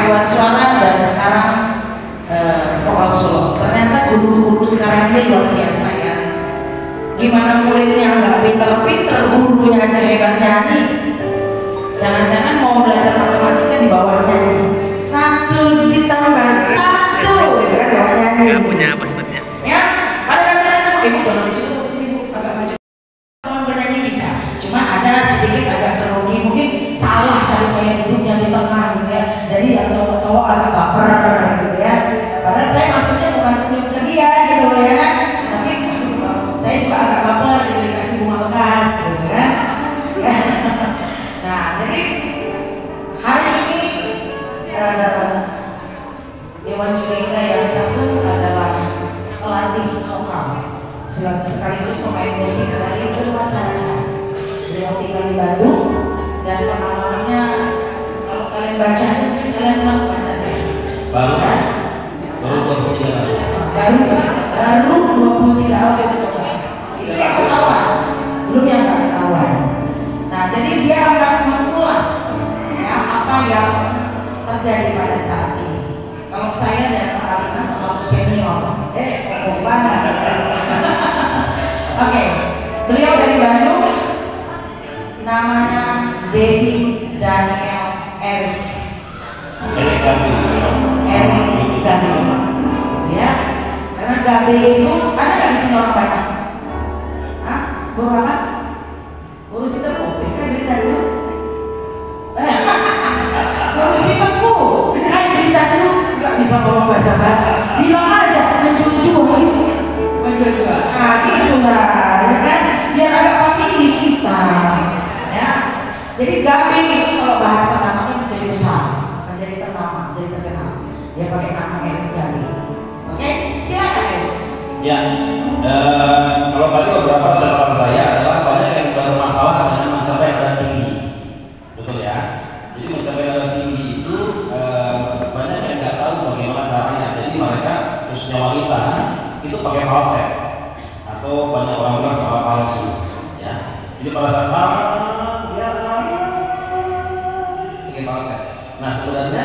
paduan suara dan sekarang vokal solo. Ternyata guru-guru sekarang ini luar biasa ya. Gimana muridnya nggak pinter-pinter, gurunya aja hebat nyanyi. Jangan-jangan mau belajar matematika di bawah nyanyi. 1 ditambah 1 itu kan bawah nyanyi. Gak punya apa sebenarnya? Ya, pada dasarnya semua ibu jangan di situ, sini bu, agak maju. Kalau bernyanyi bisa, cuma ada sedikit agak terungi, mungkin salah tadi saya duduknya di tengah gitu ya. Jadi yang cowok-cowok agak baper gitu ya. Padahal saya maksudnya bukan senyum ke dia gitu ya kan. Tapi saya juga agak baper gitu dikasih bunga bekas gitu kan. Nah, jadi hari ini Dewan Juri kita yang satu adalah pelatih vokal sekaligus pemain musik dari Purwacaraka. Beliau tinggal di Bandung dan pengalamannya kalau kalian baca mungkin kalian pernah bacanya. Baru ya? Baru 23 hari. Baru 23 hari coba. Itu yang ketahuan, belum yang nggak ketahuan. Nah, jadi dia akan mengulas ya apa yang terjadi pada saat ini. Kalau saya dan Pak Ali kan terlalu senior, sombong banget. Oke, beliau dari Bandung, namanya Dedi Daniel Erik Gabe, ya. Karena Gabe itu ada nggak di sini orang Batak? Hah? Guru apa? Guru si Teguh, kan berita dulu. Guru si Teguh, kan berita dulu. Nggak bisa ngomong bahasa Batak. Bilang aja mencuci-cuci gitu. Nah, itulah, ya kan? Biar agak pamili kita, ya. Jadi Gabe itu kalau bahasa namanya menjadi besar, menjadi ternama, menjadi terkenal. Dia pakai nama kayak Gabe. Oke, silakan. Ya, kalau tadi beberapa catatan saya adalah banyak yang bermasalah dengan mencapai nada tinggi, betul ya? Jadi mencapai nada tinggi itu banyak yang nggak tahu bagaimana caranya. Jadi mereka khususnya wanita itu pakai falset atau banyak orang bilang suara palsu, ya. Jadi pada saat pakai falset. Nah sebenarnya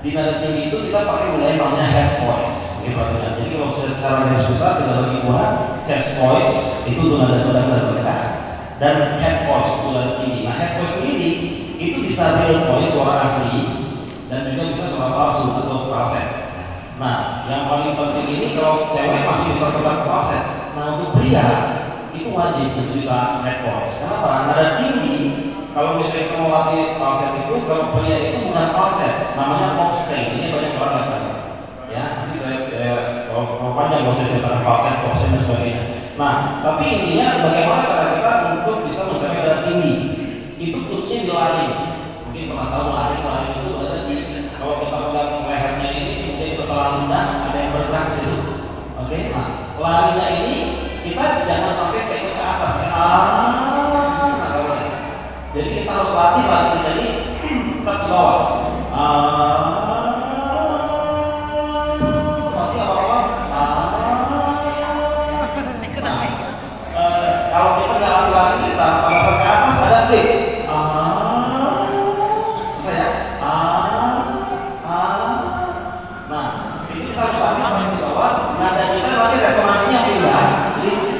di nada tinggi itu kita pakai wilayah namanya head voice, gitu ya. Jadi kalau secara garis besar kita bagi dua, chest voice itu tuh nada sedang dan rendah, dan head voice itu nada tinggi. Nah head voice ini itu bisa real voice suara asli dan juga bisa suara palsu atau falset. Nah yang paling penting ini kalau cewek masih bisa tetap falset. Nah untuk pria itu wajib untuk bisa head voice. Kenapa? Nada tinggi. Kalau misalnya kita mau latih falset itu, kalau pria itu bukan falset, namanya popstay. Ini banyak orang yang tahu. Ya, nanti saya kalau panjang kalau saya ceritakan falset, popstay dan sebagainya. Nah, tapi intinya bagaimana cara kita untuk bisa mencapai nada tinggi? Itu kuncinya di lari. Mungkin pernah tahu lari itu ada di kalau kita pegang lehernya ini, kemudian kita telan rendah, ada yang bergerak di situ. Oke, nah larinya ini kita jangan sampai kayak ke atas, kayak jadi kita harus latih lari kita ini tetap di bawah. Pasti apa-apa. Kalau kita nggak latih lari kita, pada saat ke atas ada flip. Misalnya, nah itu kita harus latih di bawah. Nada kita nanti resonansinya pindah. Jadi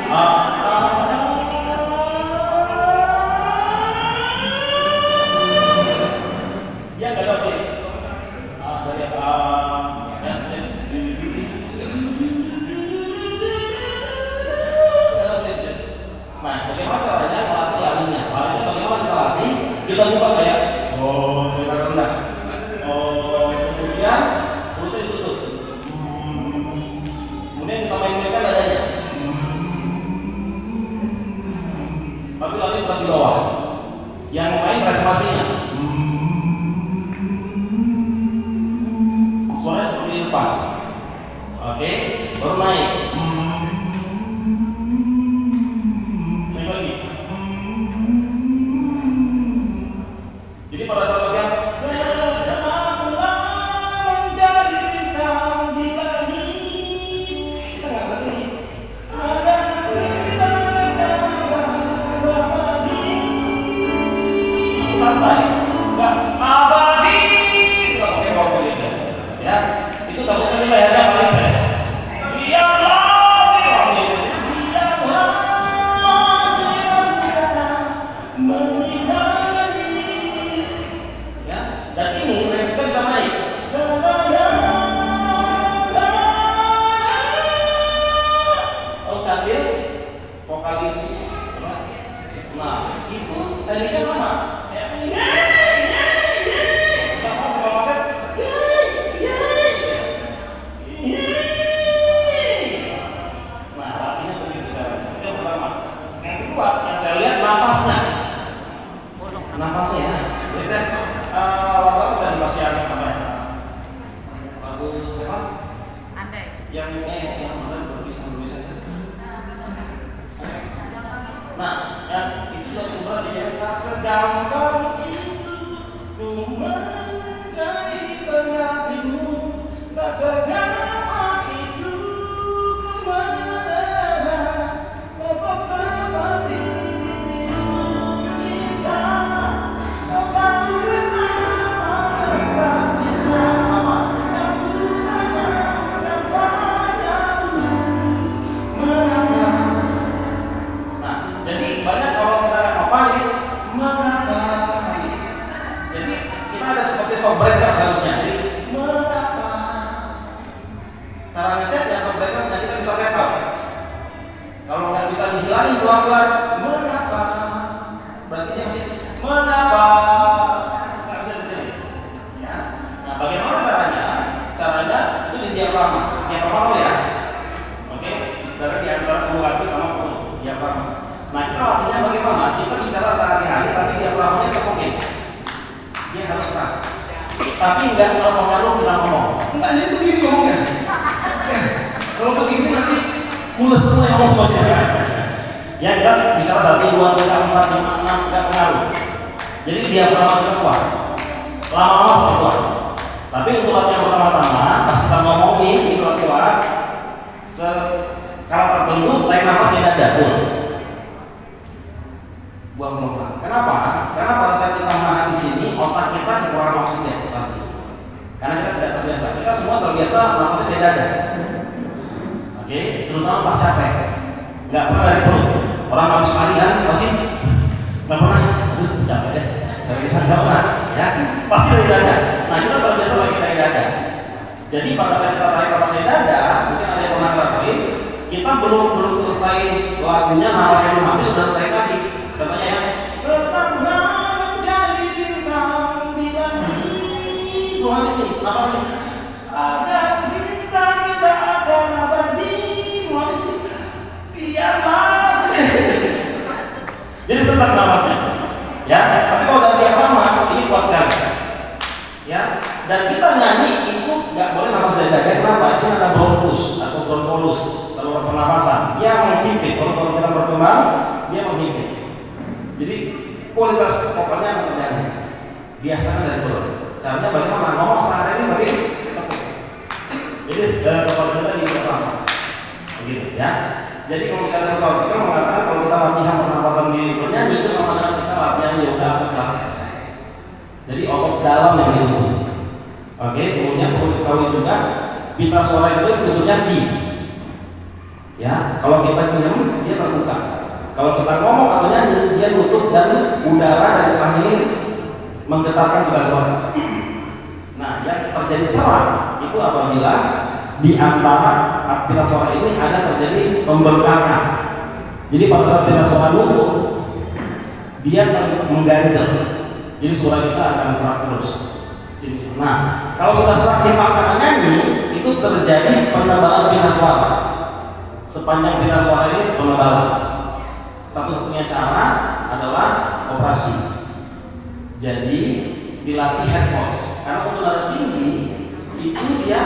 kita buka kayak kita rendah, kemudian mulutnya ditutup, kemudian kita main-mainkan dadanya, tapi lalu tetap di bawah, yang main resonansinya, suaranya seperti di depan, oke, baru naik. Pada saat bagian menjadi bintang di langit, kita nggak ngerti nih. Santai, nggak abadi. Kita pakai bawah tapi nggak terpengaruh kita ngomong. Enggak sih begini ngomongnya. Kalau begini nanti mules semua yang ngomong semuanya. Ya kita bicara 1, 2, 3, 4, 5, 6 nggak pengaruh. Jadi diafragma kita kuat. Lama-lama pasti kuat. Tapi untuk latihan pertama-tama, pas kita ngomongin itu kuat. Sekarang tertentu tarik nafas di dada full. Buang pelan. Kenapa? Karena pada saat kita menahan di sini, otak kita kekurangan oksigen pasti. Karena kita tidak terbiasa. Kita semua terbiasa nafasnya di dada. Oke, terutama pas capek. Nggak pernah dari perut. Orang habis latihan pasti nggak pernah. Aduh, capek deh. Capek bisa nggak pernah. Ya, pasti dari dada. Nah, kita terbiasa lagi dari dada. Jadi pada saat kita tarik nafas di dada, mungkin ada yang pernah ngerasain, kita belum selesai lagunya, nafasnya belum habis sudah tarik lagi. Contohnya ya, tetaplah menjadi bintang di langit. Belum habis nih, apa nih? Agar bintang kita akan abadi. Belum habis nih. Biarlah. Jadi sesak nafasnya. Ya, tapi kalau dari diafragma ini kuat sekali. Ya, dan kita nyanyi itu nggak boleh nafas dari dada. Kenapa? Di sini ada bronkus atau bronkolus, saluran pernafasan. Dia menghimpit. Kalau kita berkembang, dia menghimpit. Jadi kualitas vokalnya akan terganggu. Biasanya dari perut. Caranya bagaimana? Ngomong setengah ini tapi tepuk. Jadi kepala kita di belakang. Begitu ya. Jadi kalau misalnya setelah kita mengatakan kalau kita latihan pernapasan di bernyanyi itu sama dengan kita latihan yoga atau pilates. Jadi otot dalam yang dibentuk. Oke, kemudian perlu diketahui juga pita suara itu bentuknya V. Ya, kalau kita diam dia terbuka. Kalau kita ngomong atau nyanyi, dia nutup dan udara dan celah ini menggetarkan pita suara. Nah, yang terjadi salah itu apabila di antara pita suara ini ada terjadi pembengkakan. Jadi pada saat pita suara nutup, dia mengganjal. Jadi suara kita akan serak terus. Nah, kalau sudah serak dipaksa nyanyi, itu terjadi penebalan pita suara. Sepanjang pita suara ini penebalan. Satu-satunya cara adalah operasi. Jadi dilatih head voice. Karena untuk nada tinggi itu dia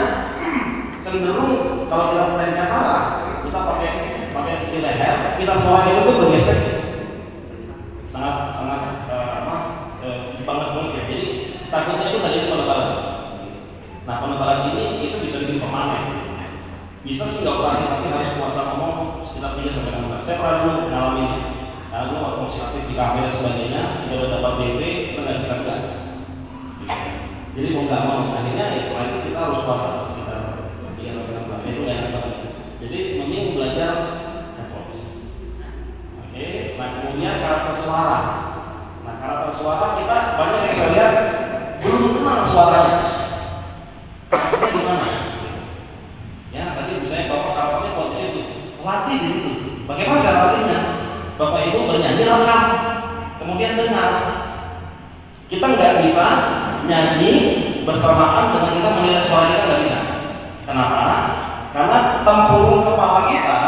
cenderung kalau kita tekniknya salah, kita pakai di leher, pita suara itu tuh bergeser. Sangat banget mungkin. Jadi takutnya itu tadi penebalan. Nah, penebalan ini itu bisa bikin permanen. Bisa sih nggak operasi, tapi harus puasa ngomong sekitar 3-6 bulan. Saya pernah dulu ngalamin, karena dulu waktu masih aktif di kafe dan sebagainya, kita udah dapat DP, kita nggak bisa enggak. Jadi mau nggak mau, akhirnya ya setelah itu kita harus puasa sekitar 3-6 bulan. Itu enak banget. Jadi mending belajar head voice. Oke, nah kemudian karakter suara. Nah, karakter suara kita banyak yang saya lihat belum kenal suaranya. Karakternya di mana? Ya, tadi misalnya bapak karakternya kuat di situ, latih di situ. Bagaimana cara latihnya? Bapak ibu bernyanyi rekam, kemudian dengar. Kita nggak bisa nyanyi bersamaan dengan kita menilai suara kita, nggak bisa. Kenapa? Karena tempurung kepala kita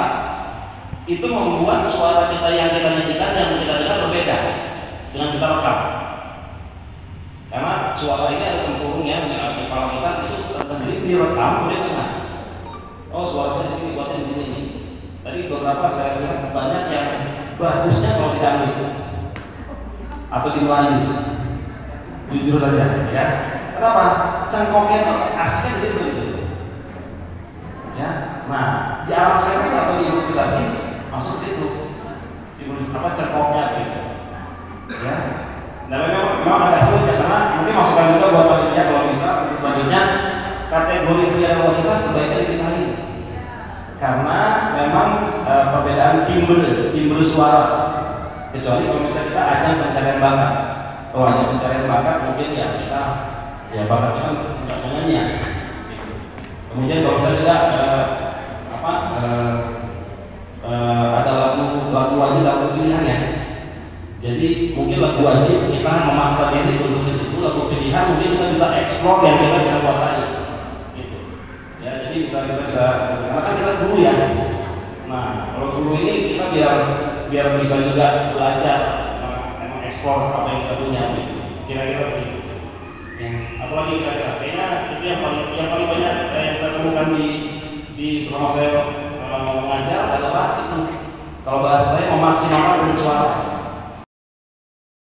itu membuat suara kita yang kita nyanyikan dan kita dengar berbeda dengan kita rekam. Karena suara ini ada tempurungnya, dengan kepala kita itu terdiri direkam kemudian dengar. Oh, suaranya di sini, kuatnya di sini nih. Tadi beberapa saya lihat banyak yang bagusnya kalau di dangdut atau di Melayu. Jujur saja, ya. Kenapa? Cangkoknya itu asiknya di situ. Gitu. Ya. Nah, di aransemen itu atau di improvisasi masuk ke situ. Cangkoknya gitu. Ya. Nah, memang agak sulit ya, karena mungkin masukan juga buat panitia kalau bisa untuk selanjutnya kategori pria dan wanita sebaiknya dipisahin. Karena memang perbedaan timbre suara. Kecuali kalau misalnya kita ajang pencarian bakat. Kalau hanya pencarian bakat mungkin ya kita bakat kita nggak penyanyi ya. Gitu. Kemudian kalau kita juga ada lagu wajib, lagu pilihan ya. Jadi mungkin lagu wajib kita memaksa diri untuk ke situ, lagu pilihan mungkin kita bisa explore yang kita bisa kuasai. Gitu. Ya, jadi kita bisa karena kan kita guru ya. Nah, kalau guru ini kita biar bisa juga belajar, emang explore apa yang kita punya. Kira-kira begitu. Yang apalagi kira-kira? Kayaknya itu yang paling banyak yang saya temukan di selama saya mengajar adalah itu. Kalau bahasa saya memaksimalkan suara.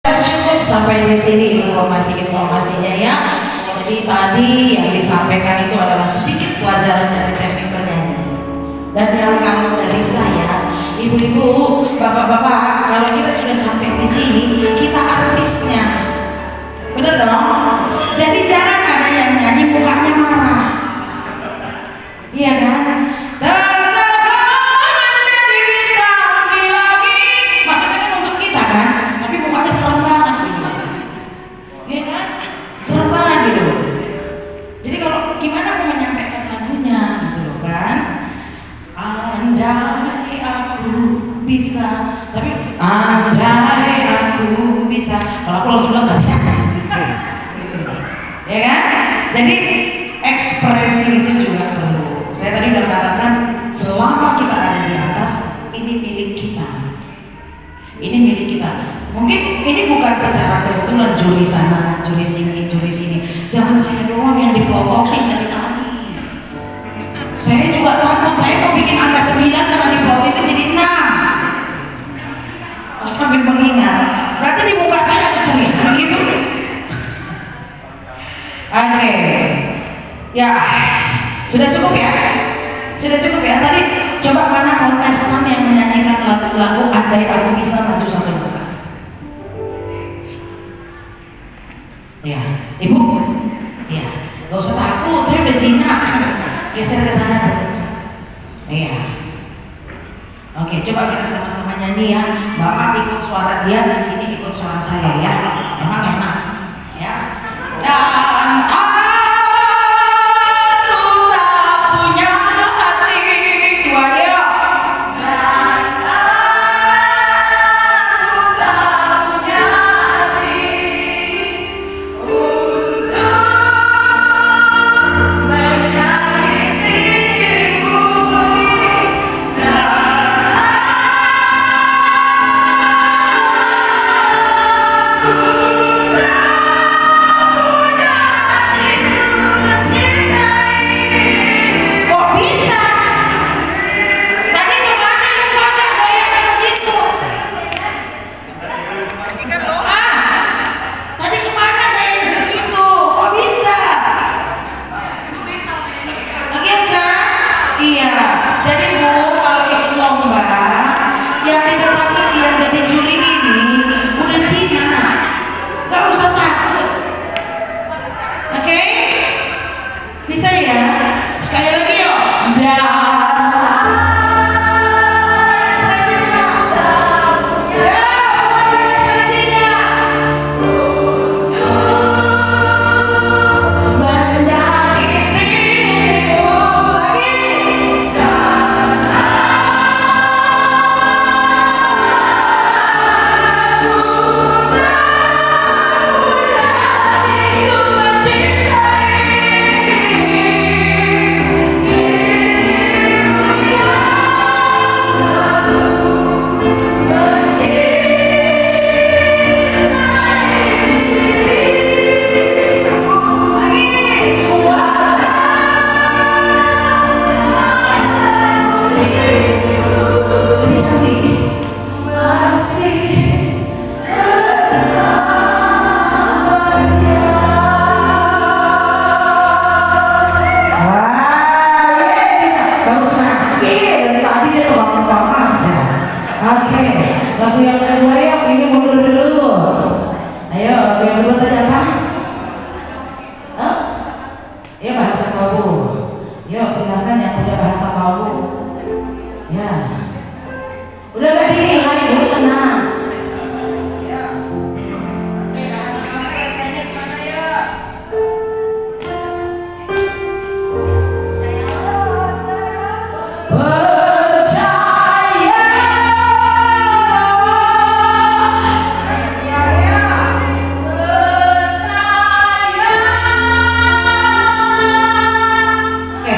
Cukup sampai di sini informasinya ya. Jadi tadi yang disampaikan itu adalah sedikit pelajaran dari teknik bernyanyi. Dan yang kamu dari saya, ibu-ibu, bapak-bapak, kalau kita sudah sampai di sini, kita artisnya, bener dong? Jadi jangan ada yang nyanyi mukanya marah, iya kan? Maksudnya kan untuk kita kan, tapi mukanya serem banget gitu, iya kan? Serem banget gitu. Jadi kalau gimana mau menyampaikan lagunya gitu loh kan? Andai aku bisa, tapi andai aku bisa. Kalau aku langsung bilang nggak bisa, ya kan? Jadi ekspresi itu juga perlu. Saya tadi udah katakan, selama kita ada di atas, ini milik kita. Ini milik kita. Mungkin ini bukan secara kebetulan juri sana, juri sini, juri sini. Jangan saya doang yang dipelototin dari tadi. Saya juga takut, saya mau bikin angka 9 karena diplot itu jadi 6. Sambil mengingat, berarti di muka saya ada tulisan gitu. Oke. Ya, sudah cukup ya? Sudah cukup ya? Tadi coba mana kontestan yang menyanyikan lagu Andai Aku Bisa maju satu nota. Ya, ibu? Ya, gak usah takut, saya udah jinak. Geser ke sana. Iya. Oke, coba kita sama-sama nyanyi ya. Bapak ikut suara dia, ini ikut suara saya ya. Emang enak, ya. Dan aku tak punya hati. Dua ya. Dan aku tak punya hati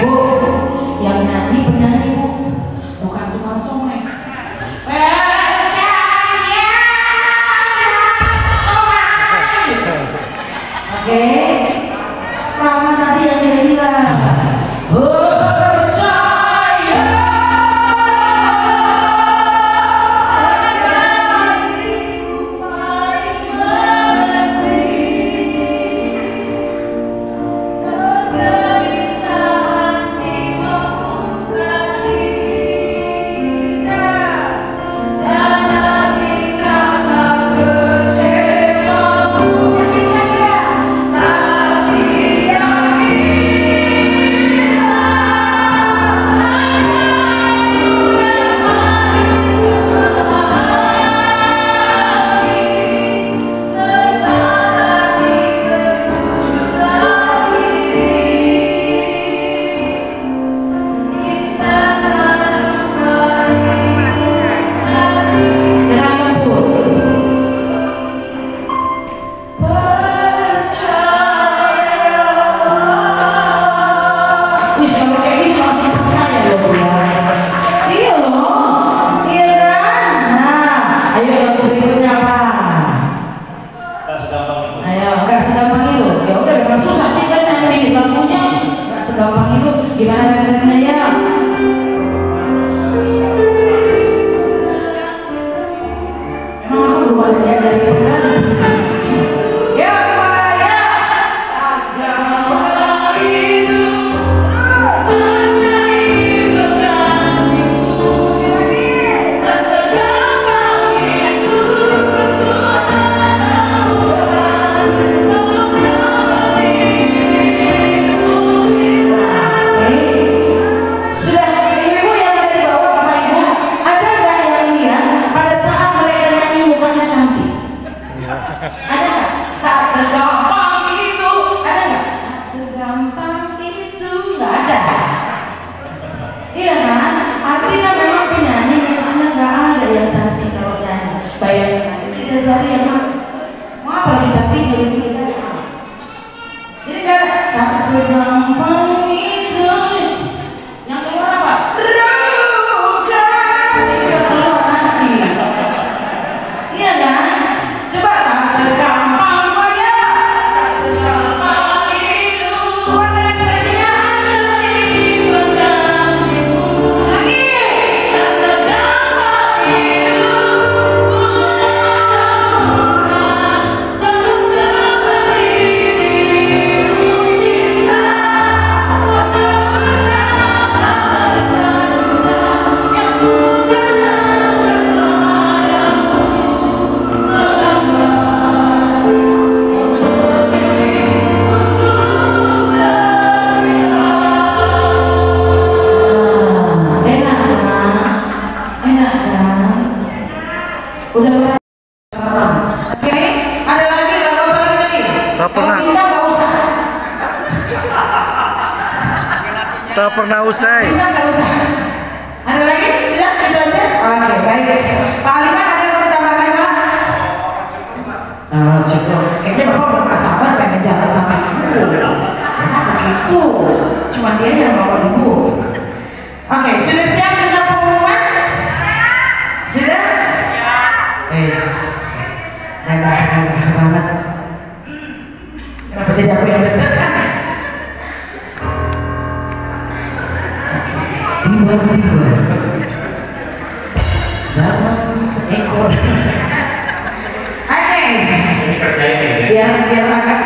untuk yang nyanyi penyanyi bukan tukang somai. Percaya. istri yang masuk. Mau apa lagi cantiknya begini kan? Jadi kan tak segampang itu. Yang keluar apa? Ruka. Itu yang keluar nanti. Iya kan? Coba tak segampang ya. Tak segampang itu. Keluar dari ekspresinya. Udah merasa oke, ada lagi lagu apa lagi tadi? Tak pernah. Kalau minta nggak usah. Tak pernah usai. Minta nggak usah. Ada lagi? Sudah itu aja. Oke, baik. Pak Aliman ada yang mau ditambahkan Pak? Oh, cukup. Kayaknya Bapak nggak sabar pengen jalan sama ibu. Nah, begitu. Cuma dia yang bawa ibu. Oke, sudah siap dengan pengumuman? Sudah? Gagah banget. Kenapa jadi aku yang deg-degan? Tiba-tiba datang seekor. Oke. Ini kerjain ya. Biar agak